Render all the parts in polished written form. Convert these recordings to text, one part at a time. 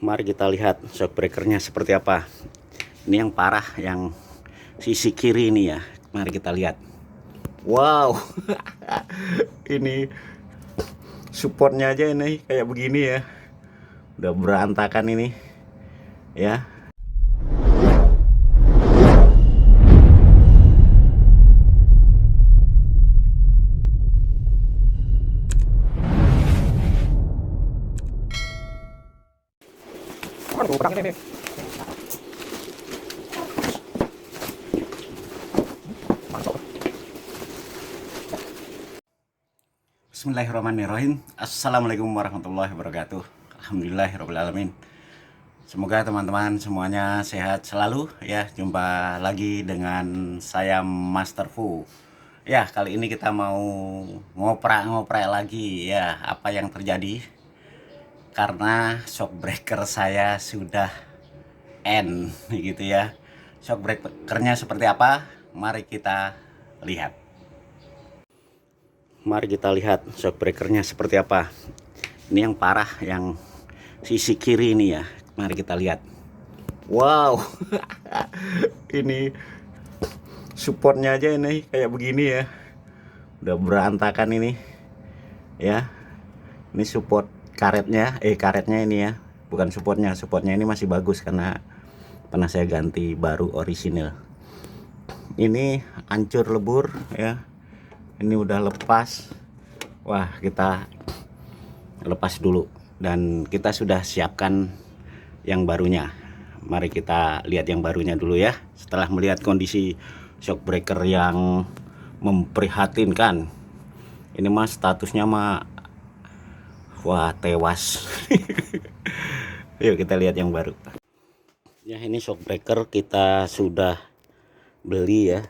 Mari kita lihat shock breakernya seperti apa. Ini yang parah, yang sisi kiri ini ya. Mari kita lihat. Wow. Ini supportnya aja ini kayak begini ya. Udah berantakan ini ya. Bismillahirrahmanirrahim. Assalamualaikum warahmatullahi wabarakatuh. Alhamdulillahirrahmanirrahim. Semoga teman-teman semuanya sehat selalu ya. Jumpa lagi dengan saya Master Fu. Ya, kali ini kita mau ngoprek lagi ya, apa yang terjadi karena shock breaker saya sudah end gitu ya. Shock breakernya seperti apa? Mari kita lihat. Mari kita lihat shock breakernya seperti apa. Ini yang parah, yang sisi kiri ini ya. Mari kita lihat. Wow. Ini supportnya aja ini kayak begini ya. Udah berantakan ini ya. Ini support karetnya, karetnya ini ya. Bukan supportnya ini masih bagus karena pernah saya ganti baru orisinil. Ini hancur lebur ya. Ini udah lepas. Wah, kita lepas dulu dan kita sudah siapkan yang barunya. Mari kita lihat yang barunya dulu ya. Setelah melihat kondisi shock breaker yang memprihatinkan, ini mah statusnya mah wah, tewas. Yuk kita lihat yang baru ya. Ini shock breaker kita sudah beli ya.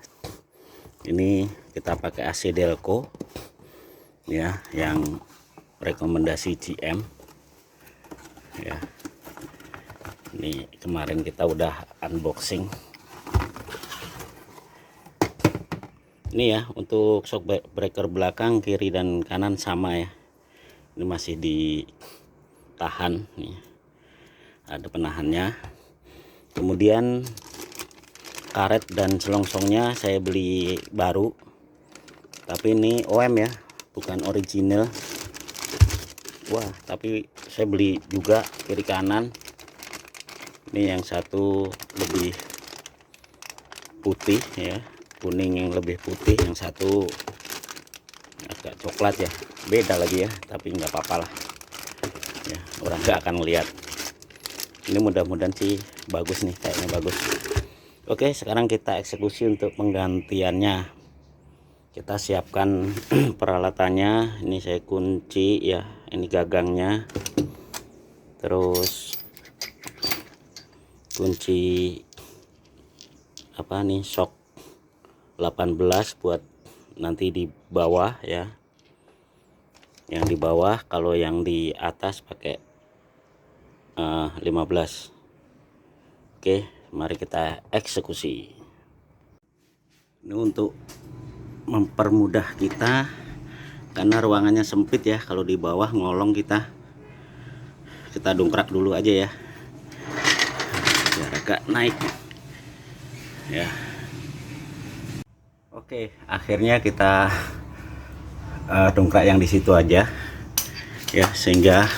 Ini kita pakai AC Delco ya, yang rekomendasi GM ya. Ini kemarin kita udah unboxing. Ini ya, untuk shock breaker belakang, kiri dan kanan sama ya. Ini masih ditahan nih, ada penahannya. Kemudian karet dan selongsongnya saya beli baru, tapi ini OM ya, bukan original. Wah, tapi saya beli juga kiri kanan. Ini yang satu lebih putih ya, kuning yang lebih putih, yang satu agak coklat ya, beda lagi ya, tapi nggak apa-apa lah ya, orang nggak akan lihat. Ini mudah-mudahan sih bagus nih, kayaknya bagus. Oke, sekarang kita eksekusi untuk penggantiannya. Kita siapkan peralatannya. Ini saya kunci ya, ini gagangnya, terus kunci apa nih, shock 18 buat nanti di bawah ya. Yang di bawah, kalau yang di atas pakai 15. Oke, mari kita eksekusi. Ini untuk mempermudah kita karena ruangannya sempit ya. Kalau di bawah ngolong kita dongkrak dulu aja ya, biar agak naik ya. Oke, akhirnya kita dongkrak yang di situ aja ya, sehingga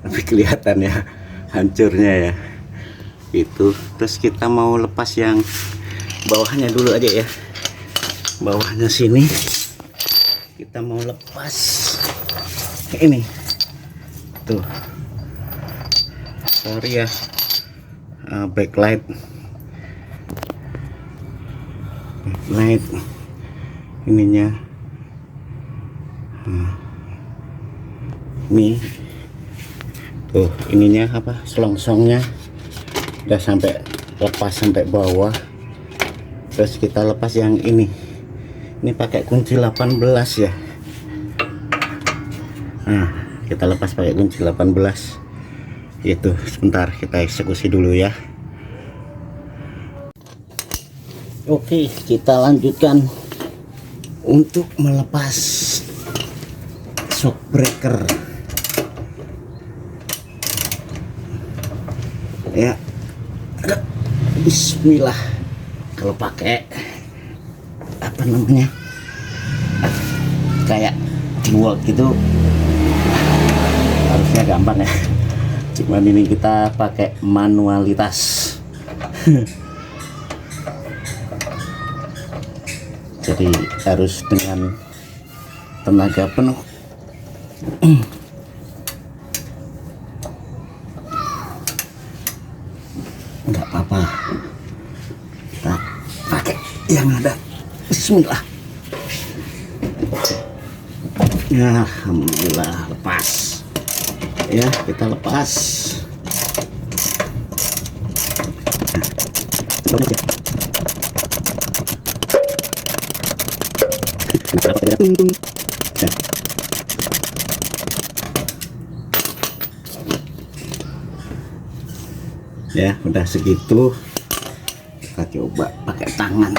lebih kelihatan ya hancurnya ya itu. Terus kita mau lepas yang bawahnya dulu aja ya. Bawahnya sini kita mau lepas ini tuh. Sorry ya, backlight ininya. Ini tuh, ininya apa, selongsongnya udah sampai lepas sampai bawah. Terus kita lepas yang ini pakai kunci 18 ya. Nah, kita lepas pakai kunci 18 itu. Sebentar, kita eksekusi dulu ya. Oke, kita lanjutkan untuk melepas shock breaker. ya. Bismillah. Kalau pakai apa namanya, kayak DeWalt gitu harusnya gampang ya, cuman ini kita pakai manualitas. Jadi harus dengan tenaga penuh. Enggak apa-apa, kita pakai yang ada. Bismillah. Ya, alhamdulillah lepas. Ya, kita lepas. Nah, aja. Ya, udah segitu. Kita coba pakai tangan.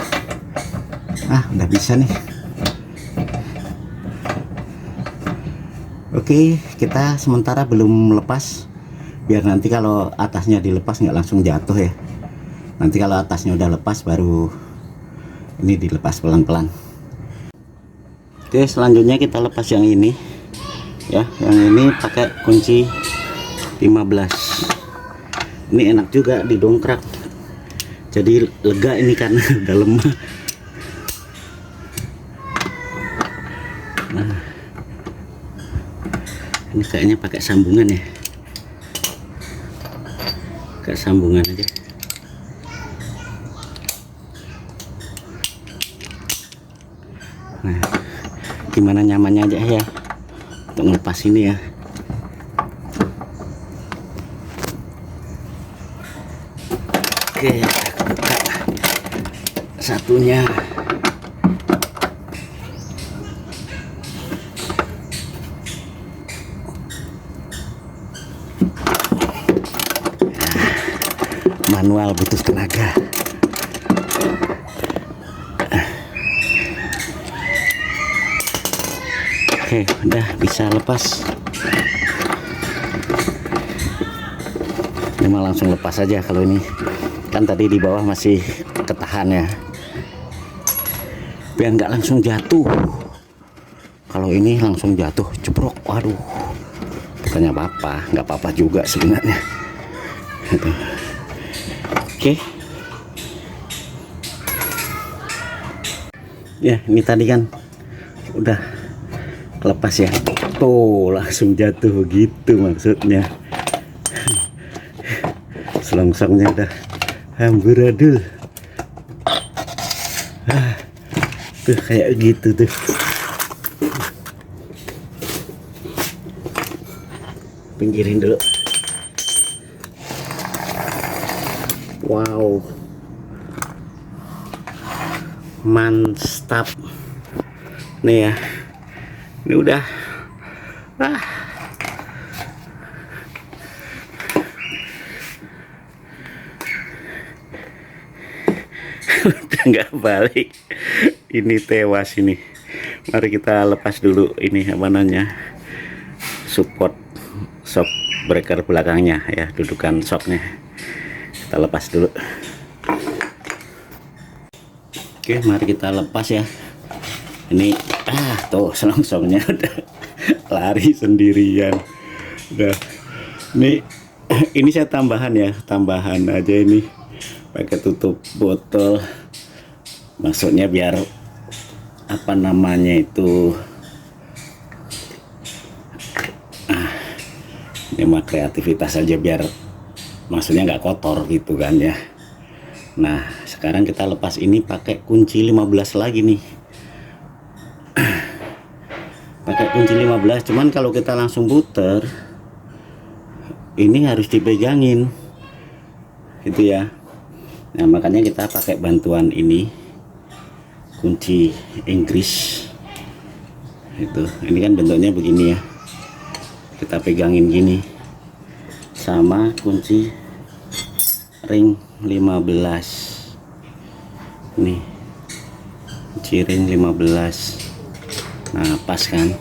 Udah bisa nih. Oke, kita sementara belum lepas, biar nanti kalau atasnya dilepas nggak langsung jatuh ya. Nanti kalau atasnya udah lepas baru ini dilepas pelan-pelan. Oke, selanjutnya kita lepas yang ini ya. Yang ini pakai kunci 15. Ini enak juga didongkrak, jadi lega ini karena udah lemah. Nah, ini kayaknya pakai sambungan ya, pakai sambungan aja. Nah, gimana nyamannya aja ya untuk ngelepas ini ya. Oke, kita buka satunya. Manual butuh tenaga. Oke, udah bisa lepas. Ini mah langsung lepas aja. Kalau ini kan tadi di bawah masih ketahan ya, biar nggak langsung jatuh. Kalau ini langsung jatuh ceprok, waduh, bukannya apa-apa, nggak apa-apa juga sebenarnya gitu. Oke ya, ini tadi kan udah lepas ya, tuh langsung jatuh gitu maksudnya. Selongsongnya udah amburadul. Tuh kayak gitu tuh. Pinggirin dulu. Wow, mantap nih ya. Ini udah udah nggak balik. Ini tewas ini. Mari kita lepas dulu ini apa namanya, support shock breaker belakangnya ya, dudukan shocknya kita lepas dulu. Oke, mari kita lepas ya. Ini tuh selongsongnya udah lari sendirian. Udah ini saya tambahan ya, tambahan aja ini pakai tutup botol, maksudnya biar apa namanya itu, ini mah kreativitas aja biar maksudnya nggak kotor gitu kan ya. Nah, sekarang kita lepas ini pakai kunci 15 lagi nih. Pakai kunci 15, cuman kalau kita langsung puter ini harus dipegangin gitu ya. Nah, makanya kita pakai bantuan ini, kunci Inggris itu. Ini kan bentuknya begini ya, kita pegangin gini sama kunci ring 15 nih, kunci ring 15. Nah, pas kan,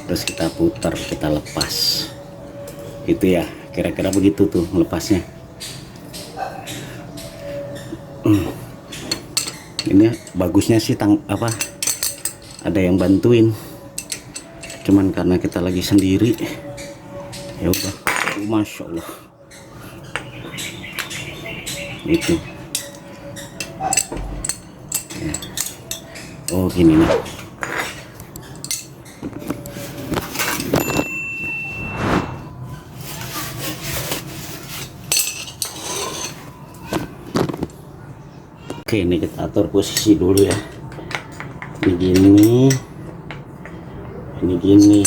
terus kita putar, kita lepas gitu ya, kira-kira begitu tuh melepasnya. Ini bagusnya sih ada yang bantuin, cuman karena kita lagi sendiri ya udah. Masya Allah itu ya. Oh gini nih. Oke, ini kita atur posisi dulu ya. Ini gini, ini gini.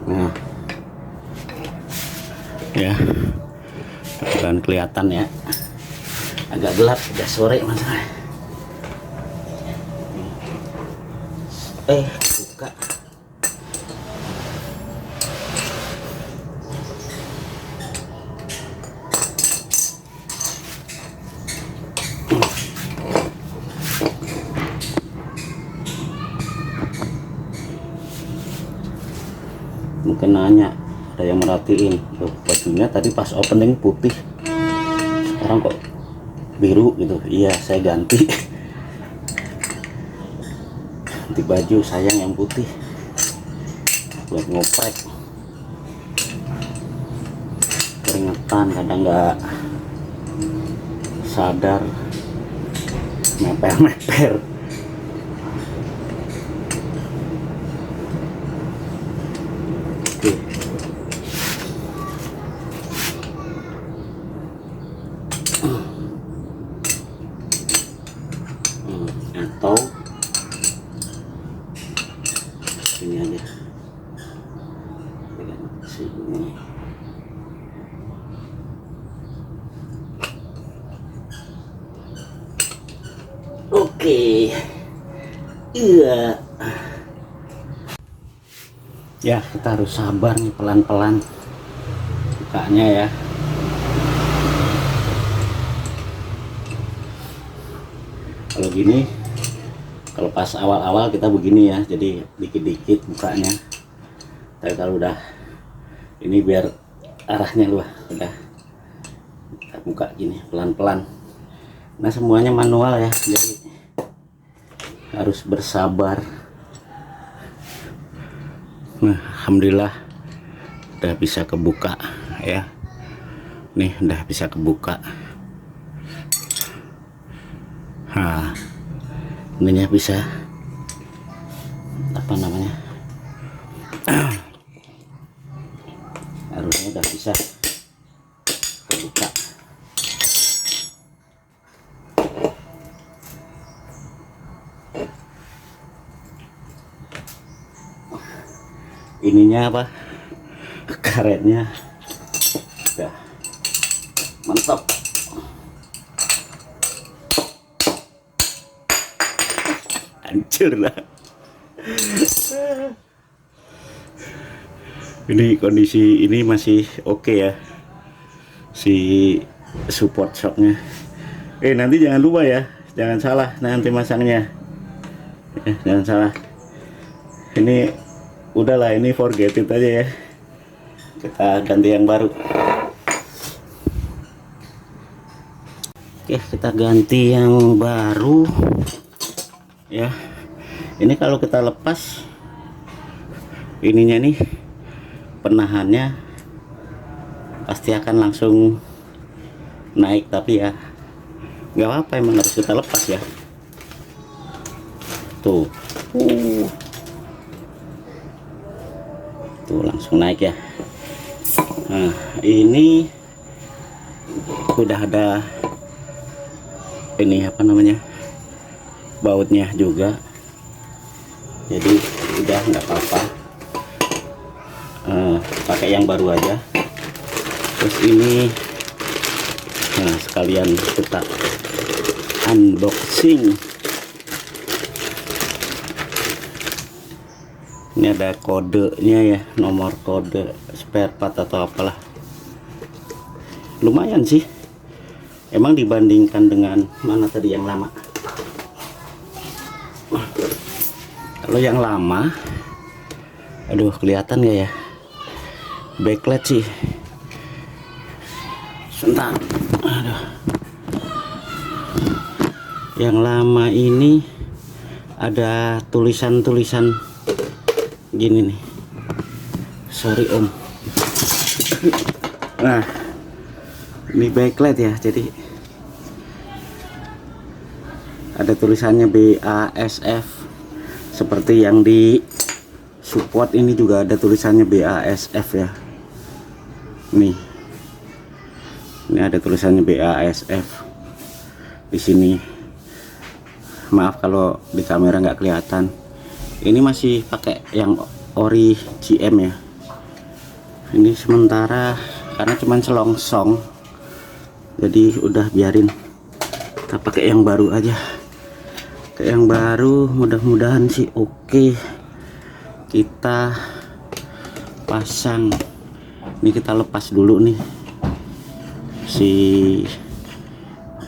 Nah, ya, bukan kelihatan ya. Agak gelap, udah sore masalahnya. Buka. Mungkin nanya, ada yang merhatiin, loh, bajunya tadi pas opening putih, sekarang kok biru gitu. Iya, saya ganti. Ganti baju, sayang yang putih buat ngoprek. Keringetan, kadang nggak sadar, meper-meper. Atau ini aja sini. Oke, iya ya, kita harus sabar nih, pelan-pelan bukanya ya. Kalau gini, kalau pas awal-awal kita begini ya, jadi dikit-dikit bukanya. Tapi kalau udah ini biar arahnya udah kita buka gini pelan-pelan. Nah, semuanya manual ya, jadi harus bersabar. Nah, alhamdulillah udah bisa kebuka ya. Nih udah bisa kebuka. Nah, ininya bisa apa namanya, harusnya udah bisa kebuka. Ininya apa, karetnya udah mantap. Hancur lah. Ini kondisi ini masih oke ya, si support shocknya. Nanti jangan lupa ya, jangan salah nanti masangnya. Jangan salah. Ini udahlah, ini forget it aja ya. Kita ganti yang baru. Oke, kita ganti yang baru. Ya, ini kalau kita lepas ininya nih, penahannya pasti akan langsung naik, tapi ya nggak apa-apa, emang harus kita lepas ya. Tuh tuh langsung naik ya. Nah, ini udah ada ini apa namanya, bautnya juga, jadi udah nggak apa-apa, pakai yang baru aja. Terus ini, nah sekalian kita unboxing. Ini ada kodenya ya, nomor kode spare part atau apalah. Lumayan sih, emang dibandingkan dengan mana tadi yang lama. Kalau yang lama, aduh kelihatan gak ya, backlight sih. Sebentar. Aduh. Yang lama ini ada tulisan-tulisan gini nih. Sorry om. Nah, ini backlight ya, jadi ada tulisannya BASF seperti yang di support ini juga ada tulisannya BASF ya. Nih, ini ada tulisannya BASF di sini. Maaf kalau di kamera nggak kelihatan. Ini masih pakai yang ori GM ya. Ini sementara karena cuman selongsong, jadi udah biarin kita pakai yang baru aja. Kayak yang baru, mudah-mudahan sih oke. Kita pasang. Ini kita lepas dulu nih si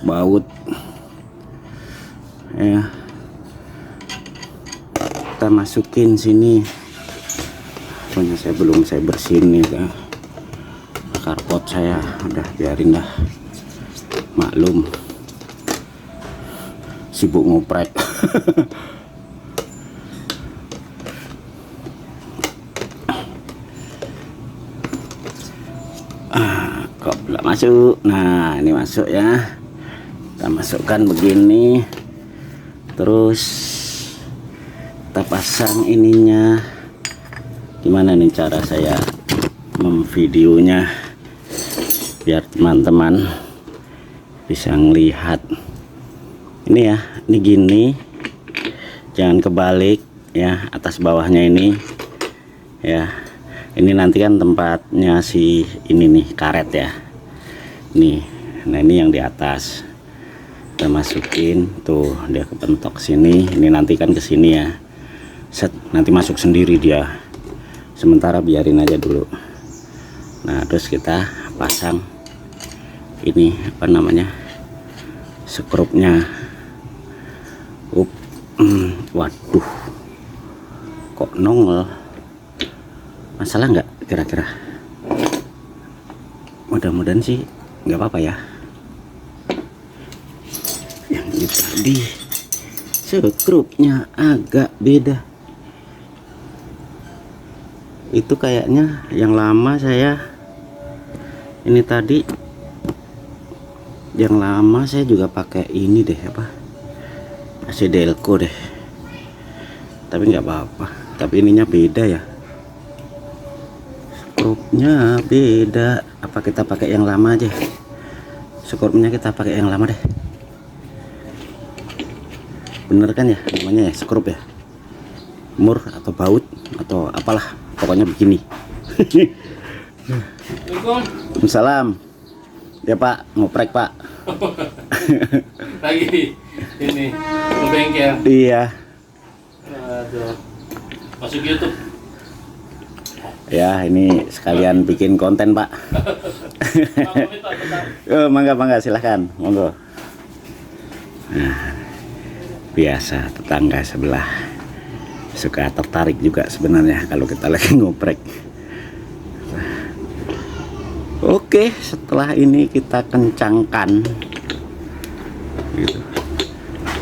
baut ya, kita masukin sini. Pokoknya saya bersihin nih ya. Karpot saya udah biarin dah, maklum sibuk ngoprek. Kok belum masuk? Nah, ini masuk ya. Kita masukkan begini, terus kita pasang ininya. Gimana nih cara saya memvideonya biar teman-teman bisa ngelihat ini ya. Ini gini, jangan kebalik ya, atas bawahnya ini ya. Ini nanti kan tempatnya si ini nih, karet ya. Nih, nah ini yang di atas. Kita masukin tuh, dia kepentok sini. Ini nanti kan ke sini ya. Set, nanti masuk sendiri dia. Sementara biarin aja dulu. Nah, terus kita pasang ini apa namanya? Skrupnya. Waduh. Kok nongol? Masalah nggak kira-kira? Mudah-mudahan sih nggak apa-apa ya. Yang ini tadi skrupnya agak beda. Itu kayaknya yang lama saya ini tadi. Yang lama saya juga pakai ini deh, apa? Delco deh. Tapi nggak apa-apa. Tapi ininya beda ya. Skrupnya beda. Apa kita pakai yang lama aja? Skrupnya kita pakai yang lama deh. Bener kan ya namanya ya, skrup ya? Mur atau baut atau apalah, pokoknya begini. Waalaikumsalam. Ya Pak, ngoprek Pak. Lagi ini ke bengkel. Iya. Aduh. Masuk YouTube. Ya, ini sekalian bikin konten Pak. Mangga silahkan, monggo. Nah, biasa tetangga sebelah suka tertarik juga sebenarnya kalau kita lagi ngoprek. Oke, setelah ini kita kencangkan gitu.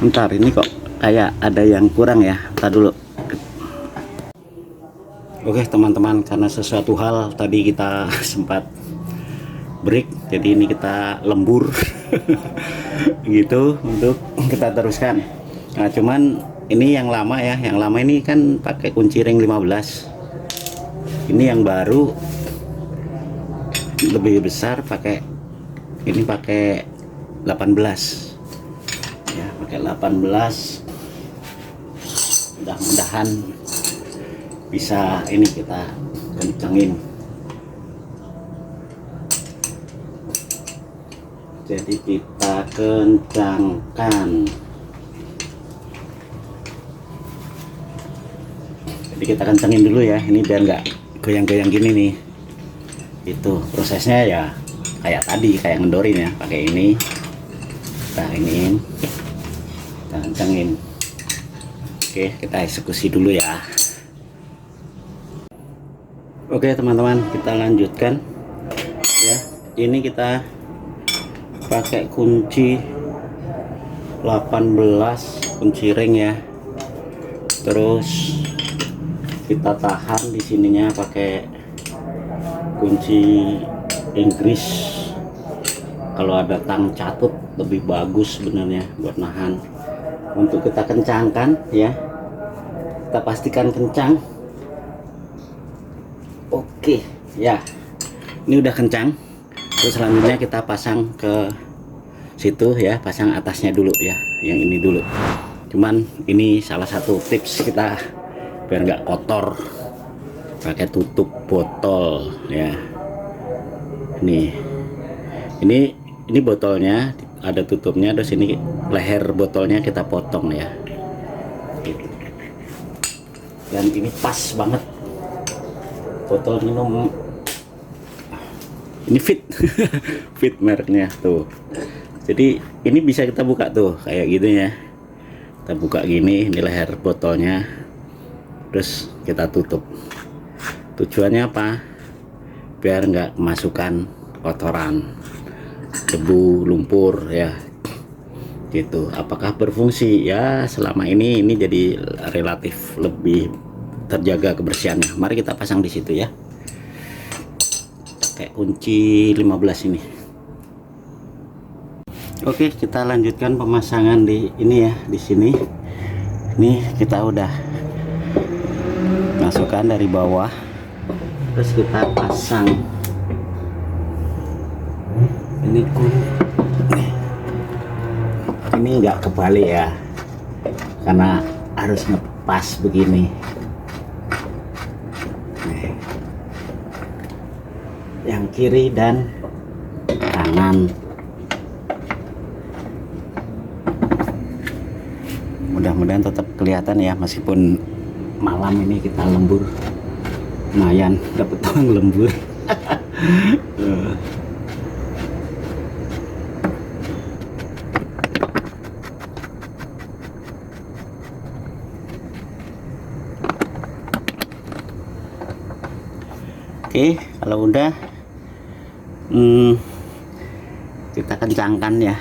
Bentar, ini kok kayak ada yang kurang ya. Bentar dulu. Oke teman-teman, karena sesuatu hal tadi kita sempat break, jadi ini kita lembur gitu untuk kita teruskan. Nah, cuman ini yang lama ya, yang lama ini kan pakai kunci ring 15. Ini yang baru lebih besar, pakai ini pakai 18 ya, pakai 18. Mudah-mudahan bisa ini kita kencengin. Jadi kita kencangkan. Jadi kita kencengin dulu ya, ini biar nggak goyang-goyang gini nih. Itu prosesnya ya kayak tadi, kayak ngendorin ya, pakai ini kita iniin, kita kencengin. Oke, kita eksekusi dulu ya. Oke teman-teman, kita lanjutkan ya. Ini kita pakai kunci 18, kunci ring ya. Terus kita tahan di sininya pakai kunci Inggris. Kalau ada tang catut lebih bagus sebenarnya buat nahan. Untuk kita kencangkan ya, kita pastikan kencang. Oke ya, ini udah kencang. Terus selanjutnya kita pasang ke situ ya, pasang atasnya dulu ya, yang ini dulu. Cuman ini salah satu tips kita biar nggak kotor, pakai tutup botol ya. Ini botolnya ada tutupnya, terus ini leher botolnya kita potong ya gitu. Dan ini pas banget botol minum ini fit fit mereknya tuh. Jadi ini bisa kita buka tuh kayak gitu ya, kita buka gini, ini leher botolnya, terus kita tutup. Tujuannya apa? Biar nggak kemasukan kotoran, debu, lumpur ya gitu. Apakah berfungsi? Ya selama ini jadi relatif lebih terjaga kebersihannya. Mari kita pasang di situ ya, kayak kunci 15 ini. Oke, kita lanjutkan pemasangan di ini ya, di sini. Ini kita udah masukkan dari bawah, terus kita pasang ini ini nggak kebalik ya, karena harus ngepas begini. Yang kiri dan kanan. Mudah-mudahan tetap kelihatan ya, meskipun malam ini kita lembur, lumayan dapat tuang lembur. Oke, kalau udah kita kencangkan ya.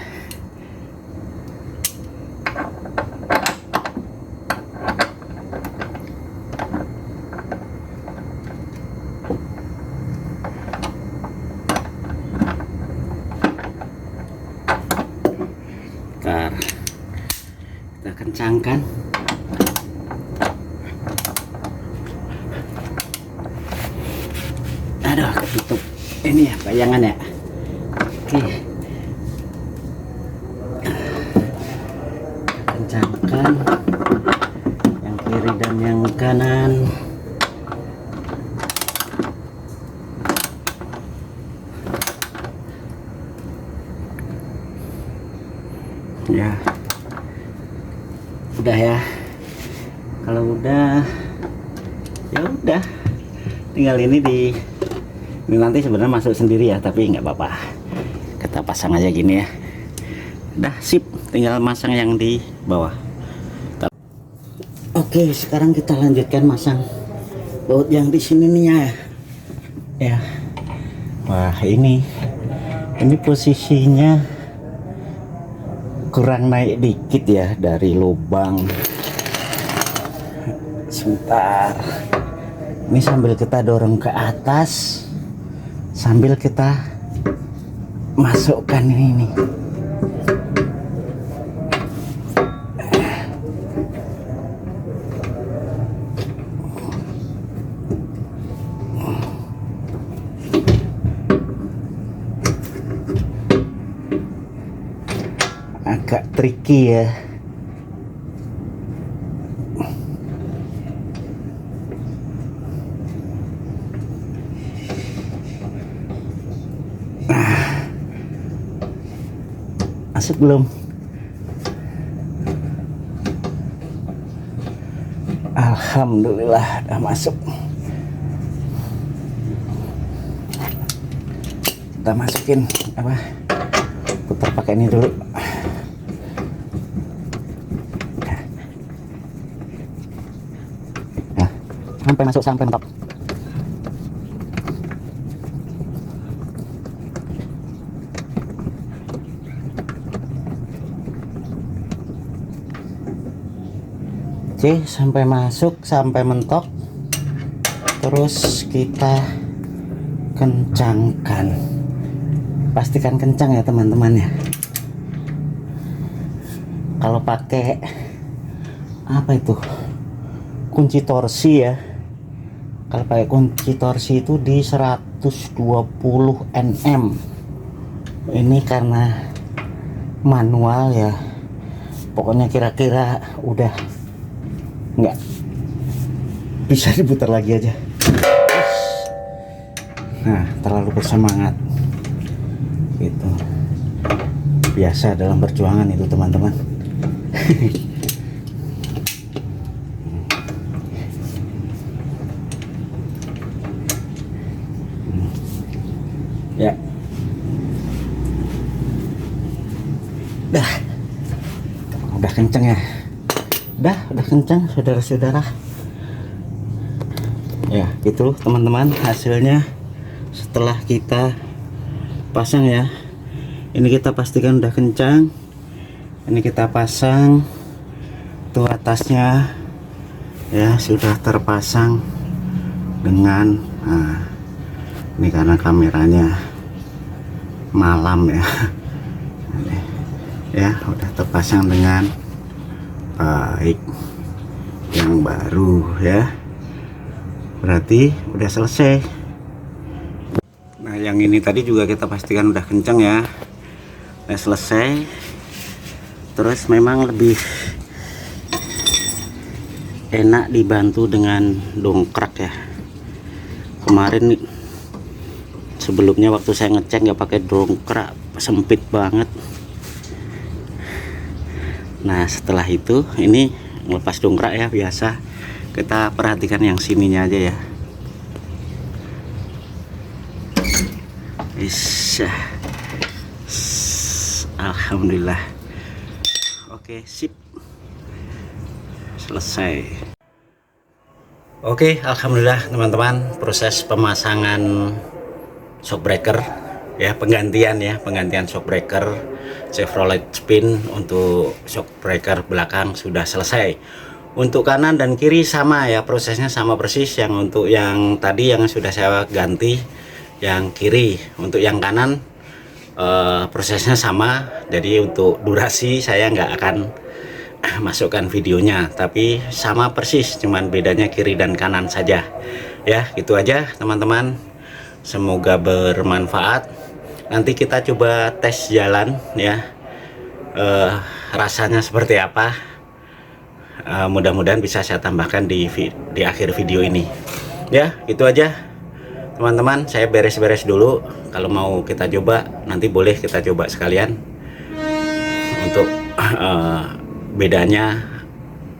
Kita kencangkan. Aduh, ketutup ini ya bayangan ya. Oke, kencangkan yang kiri dan yang kanan. Ya udah ya. Kalau udah ya udah, tinggal ini nanti sebenarnya masuk sendiri ya, tapi nggak apa-apa, kita pasang aja gini ya. Udah sip, tinggal masang yang di bawah. Oke, sekarang kita lanjutkan masang baut yang di sini nih ya. Wah, ini posisinya kurang naik dikit ya dari lubang. Sebentar, ini sambil kita dorong ke atas, sambil kita masukkan ini nih. Agak tricky ya. Masuk belum? Alhamdulillah udah masuk. Kita masukin apa? Putar pakai ini dulu. Nah, sampai masuk, sampai mentok. Oke, sampai masuk, sampai mentok, terus kita kencangkan. Pastikan kencang ya teman-teman ya. Kalau pakai apa itu, kunci torsi ya, kalau pakai kunci torsi itu di 120 Nm. Ini karena manual ya, pokoknya kira-kira udah nggak bisa diputar lagi aja. Nah, terlalu bersemangat gitu, biasa dalam perjuangan itu teman-teman. Ya, udah kenceng ya, udah kenceng saudara-saudara ya. Gitu teman-teman hasilnya setelah kita pasang ya. Ini kita pastikan udah kencang. Ini kita pasang tuh atasnya ya, sudah terpasang dengan ini karena kameranya malam ya. Ya, udah terpasang dengan baik, yang baru ya, berarti udah selesai. Nah, yang ini tadi juga kita pastikan udah kencang ya, udah selesai. Terus memang lebih enak dibantu dengan dongkrak ya. Kemarin sebelumnya waktu saya ngecek nggak pakai dongkrak, sempit banget. Nah, setelah itu ini ngelepas dongkrak ya, biasa kita perhatikan yang sininya aja ya. Alhamdulillah. Oke, sip, selesai. Oke, alhamdulillah teman-teman, proses pemasangan shockbreaker ya, penggantian shockbreaker Chevrolet Spin untuk shockbreaker belakang sudah selesai. Untuk kanan dan kiri sama ya, prosesnya sama persis. Yang untuk yang tadi yang sudah saya ganti yang kiri, untuk yang kanan prosesnya sama. Jadi untuk durasi saya nggak akan masukkan videonya, tapi sama persis, cuman bedanya kiri dan kanan saja ya. Gitu aja teman-teman, semoga bermanfaat. Nanti kita coba tes jalan ya, rasanya seperti apa. Mudah-mudahan bisa saya tambahkan di akhir video ini ya. Itu aja teman-teman, saya beres-beres dulu. Kalau mau kita coba nanti boleh kita coba sekalian untuk bedanya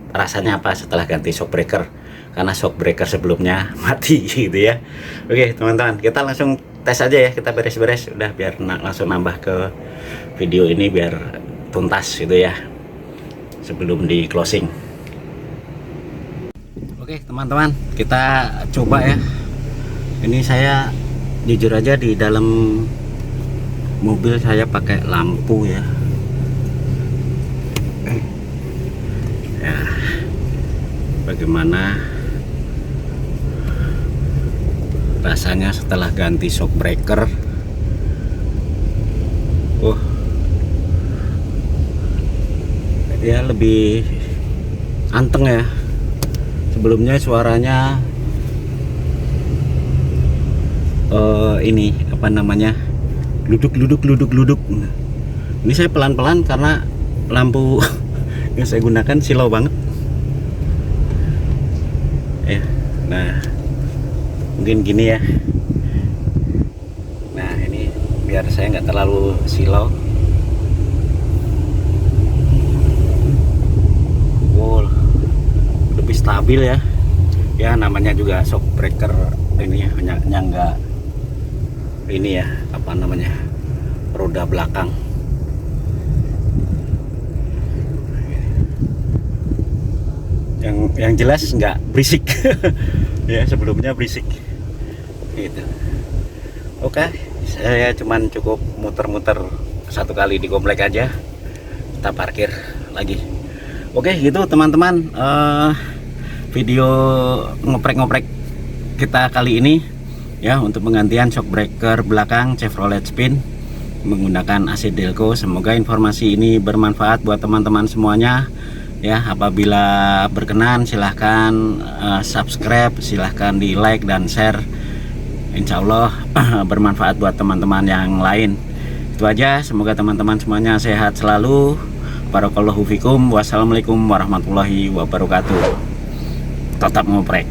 rasanya apa setelah ganti shockbreaker, karena shockbreaker sebelumnya mati gitu ya. Oke teman-teman, kita langsung tes aja ya, kita beres-beres udah, biar langsung nambah ke video ini biar tuntas gitu ya sebelum di closing. Oke teman-teman, kita coba ya. Ini saya jujur aja di dalam mobil saya pakai lampu ya. Ya, bagaimana rasanya setelah ganti shockbreaker? Ya lebih anteng ya. Sebelumnya suaranya ini apa namanya, luduk. Ini saya pelan-pelan karena lampu yang saya gunakan silau banget ya. Nah, mungkin gini ya. Nah, ini biar saya nggak terlalu silau. Wow, lebih stabil ya. Ya namanya juga shockbreaker ini ya, nyangga ini ya, apa namanya, roda belakang. Yang jelas nggak berisik. Ya sebelumnya berisik gitu. Oke, saya cuman cukup muter-muter satu kali di komplek aja, kita parkir lagi. Oke gitu teman-teman, video ngoprek-ngoprek kita kali ini ya, untuk penggantian shock breaker belakang Chevrolet Spin menggunakan AC Delco. Semoga informasi ini bermanfaat buat teman-teman semuanya ya. Apabila berkenan silahkan subscribe, silahkan di like dan share, insya Allah bermanfaat buat teman-teman yang lain. Itu aja, semoga teman-teman semuanya sehat selalu. Barakallahu fikum. Wassalamualaikum warahmatullahi wabarakatuh. Tetap ngoprek.